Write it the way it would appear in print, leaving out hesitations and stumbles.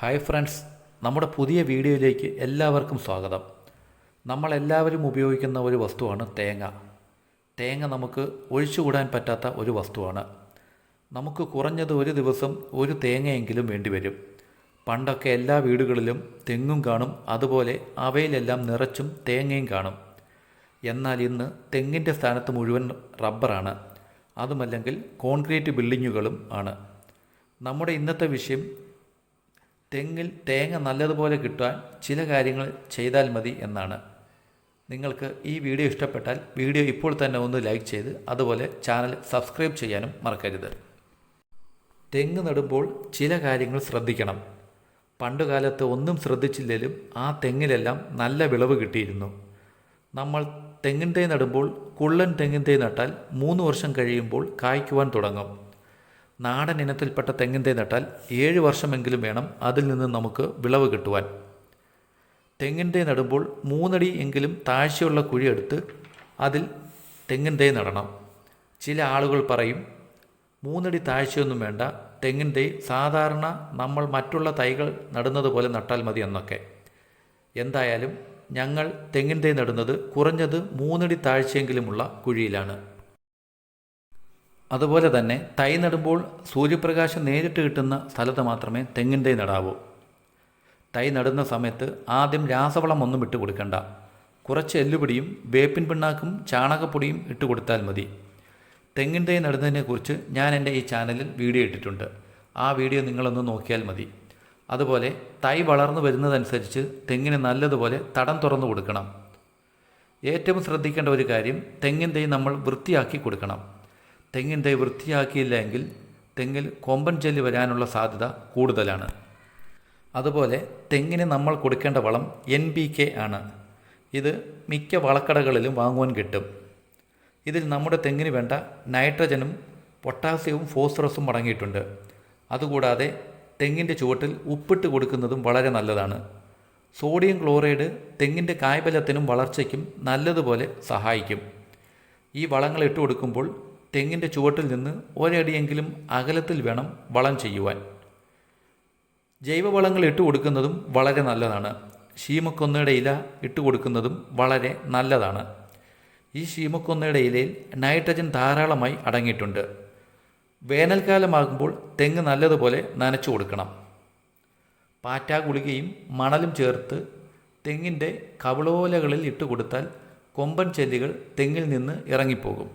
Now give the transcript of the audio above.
Hi friends, നമ്മുടെ പുതിയ വീഡിയോയിലേക്ക് എല്ലാവർക്കും സ്വാഗതം. നമ്മളെല്ലാവരും ഉപയോഗിക്കുന്ന ഒരു വസ്തുവാണ് തേങ്ങ. തേങ്ങ നമുക്ക് ഒഴിച്ചുകൂടാൻ പറ്റാത്ത ഒരു വസ്തുവാണ്. നമുക്ക് കുറഞ്ഞത് ഒരു ദിവസം ഒരു തേങ്ങയെങ്കിലും വേണ്ടിവരും. പണ്ടൊക്കെ എല്ലാ വീടുകളിലും തെങ്ങും കാണും, അതുപോലെ അവയിലെല്ലാം നിറച്ചും തേങ്ങയും കാണും. എന്നാൽ ഇന്ന് തെങ്ങിൻ്റെ സ്ഥാനത്ത് മുഴുവൻ റബ്ബറാണ്, അതുമല്ലെങ്കിൽ കോൺക്രീറ്റ് ബിൽഡിങ്ങുകളും ആണ്. നമ്മുടെ ഇന്നത്തെ വിഷയം തെങ്ങിൽ തേങ്ങ നല്ലതുപോലെ കിട്ടാൻ ചില കാര്യങ്ങൾ ചെയ്താൽ മതി എന്നാണ്. നിങ്ങൾക്ക് ഈ വീഡിയോ ഇഷ്ടപ്പെട്ടാൽ വീഡിയോ ഇപ്പോൾ തന്നെ ഒന്ന് ലൈക്ക് ചെയ്ത് അതുപോലെ ചാനൽ സബ്സ്ക്രൈബ് ചെയ്യാനും മറക്കരുത്. തെങ്ങ് നടുമ്പോൾ ചില കാര്യങ്ങൾ ശ്രദ്ധിക്കണം. പണ്ടുകാലത്ത് ഒന്നും ശ്രദ്ധിച്ചില്ലെങ്കിലും ആ തെങ്ങിലെല്ലാം നല്ല വിളവ് കിട്ടിയിരുന്നു. നമ്മൾ തെങ്ങിൻ തൈ നടുമ്പോൾ കുള്ളൻ തെങ്ങിൻ തൈ നട്ടാൽ 3 വർഷം കഴിയുമ്പോൾ കായ്ക്കുവാൻ തുടങ്ങും. നാടൻ ഇനത്തിൽപ്പെട്ട തെങ്ങിൻ തൈ നട്ടാൽ 7 വർഷമെങ്കിലും വേണം അതിൽ നിന്ന് നമുക്ക് വിളവ് കിട്ടുവാൻ. തെങ്ങിൻ തൈ നടുമ്പോൾ 3 അടി എങ്കിലും താഴ്ചയുള്ള കുഴിയെടുത്ത് അതിൽ തെങ്ങിൻ തൈ നടണം. ചില ആളുകൾ പറയും 3 അടി താഴ്ചയൊന്നും വേണ്ട, തെങ്ങിൻ തൈ സാധാരണ നമ്മൾ മറ്റുള്ള തൈകൾ നടുന്നത് പോലെ നട്ടാൽ മതി എന്നൊക്കെ. എന്തായാലും ഞങ്ങൾ തെങ്ങിൻ തൈ നടുന്നത് കുറഞ്ഞത് 3 അടി താഴ്ചയെങ്കിലുമുള്ള കുഴിയിലാണ്. അതുപോലെ തന്നെ തൈ നടുമ്പോൾ സൂര്യപ്രകാശം നേരിട്ട് കിട്ടുന്ന സ്ഥലത്ത് മാത്രമേ തെങ്ങിൻ തൈ നടാവൂ. തൈ നടുന്ന സമയത്ത് ആദ്യം രാസവളം ഒന്നും ഇട്ട് കൊടുക്കണ്ട. കുറച്ച് എല്ലുപൊടിയും വേപ്പിൻ പിണ്ണാക്കും ചാണകപ്പൊടിയും ഇട്ട് കൊടുത്താൽ മതി. തെങ്ങിൻ തൈ നടുന്നതിനെക്കുറിച്ച് ഞാൻ എൻ്റെ ഈ ചാനലിൽ വീഡിയോ ഇട്ടിട്ടുണ്ട്. ആ വീഡിയോ നിങ്ങളൊന്ന് നോക്കിയാൽ മതി. അതുപോലെ തൈ വളർന്നു വരുന്നതനുസരിച്ച് തെങ്ങിന് നല്ലതുപോലെ തടം തുറന്നു കൊടുക്കണം. ഏറ്റവും ശ്രദ്ധിക്കേണ്ട ഒരു കാര്യം, തെങ്ങിൻ തൈ നമ്മൾ വൃത്തിയാക്കി കൊടുക്കണം. തെങ്ങിൻ തൈ വൃത്തിയാക്കിയില്ല എങ്കിൽ തെങ്ങിൽ കൊമ്പൻ ചെല്ലി വരാനുള്ള സാധ്യത കൂടുതലാണ്. അതുപോലെ തെങ്ങിന് നമ്മൾ കൊടുക്കേണ്ട വളം NPK ആണ്. ഇത് മിക്ക വളക്കടകളിലും വാങ്ങുവാൻ കിട്ടും. ഇതിൽ നമ്മുടെ തെങ്ങിന് വേണ്ട നൈട്രജനും പൊട്ടാസ്യവും ഫോസ്ഫറസും അടങ്ങിയിട്ടുണ്ട്. അതുകൂടാതെ തെങ്ങിൻ്റെ ചുവട്ടിൽ ഉപ്പിട്ട് കൊടുക്കുന്നതും വളരെ നല്ലതാണ്. സോഡിയം ക്ലോറൈഡ് തെങ്ങിൻ്റെ കായ്ബലത്തിനും വളർച്ചയ്ക്കും നല്ലതുപോലെ സഹായിക്കും. ഈ വളങ്ങൾ ഇട്ട് കൊടുക്കുമ്പോൾ തെങ്ങിൻ്റെ ചുവട്ടിൽ നിന്ന് ഒരടിയെങ്കിലും അകലത്തിൽ വേണം വളം ചെയ്യുവാൻ. ജൈവവളങ്ങൾ ഇട്ട് കൊടുക്കുന്നതും വളരെ നല്ലതാണ്. ശീമക്കൊന്നയുടെ ഇല ഇട്ട് കൊടുക്കുന്നതും വളരെ നല്ലതാണ്. ഈ ശീമക്കൊന്നയുടെ ഇലയിൽ നൈട്രജൻ ധാരാളമായി അടങ്ങിയിട്ടുണ്ട്. വേനൽക്കാലമാകുമ്പോൾ തെങ്ങ് നല്ലതുപോലെ നനച്ചു കൊടുക്കണം. പാറ്റാ ഗുളികയും മണലും ചേർത്ത് തെങ്ങിൻ്റെ കവിളോലകളിൽ ഇട്ട് കൊടുത്താൽ കൊമ്പൻ ചെല്ലികൾ തെങ്ങിൽ നിന്ന് ഇറങ്ങിപ്പോകും.